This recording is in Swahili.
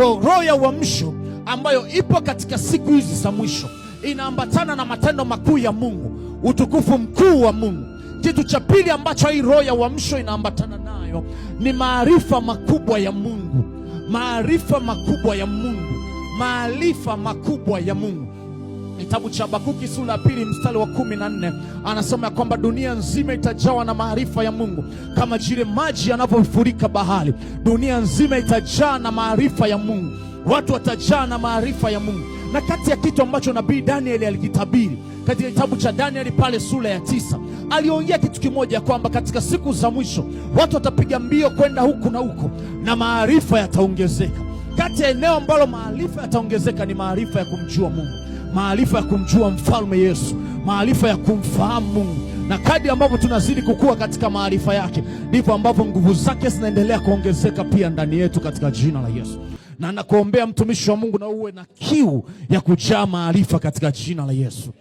Kwa roho ya uamsho ambayo ipo katika siku hizi za mwisho inaambatana na matendo makuu ya Mungu, utukufu mkuu wa Mungu. Kitu cha pili ambacho hii roho ya uamsho inaambatana nayo ni maarifa makubwa ya Mungu. Maarifa makubwa ya Mungu. Maarifa makubwa ya Mungu. Kitabu cha Habakuki sura ya 2 mstari wa 14 anasema ya kwamba dunia nzima itajawa na maarifa ya Mungu kama vile maji yanavyofurika bahari. Dunia nzima itajaa na maarifa ya Mungu. Watu watajaa na maarifa ya Mungu. Na kati ya kitu ambacho nabii Danieli alikitabiri katika kitabu cha Danieli pale sura ya 9, aliongea kitu kimoja kwamba katika siku za mwisho watu watapiga mbio kwenda huku na huko na maarifa yataongezeka. Kati ya eneo ambalo maarifa yataongezeka ni maarifa ya kumjua Mungu, maarifa ya kumjua mfalme Yesu, maarifa ya kumfahamu Mungu. Na kadri ambavyo tunazidi kukua katika maarifa yake, ndivyo ambavyo nguvu zake zinaendelea kuongezeka pia ndani yetu katika jina la Yesu. Na nakuombea mtumishi wa Mungu na uwe na kiu ya kujaa maarifa katika jina la Yesu.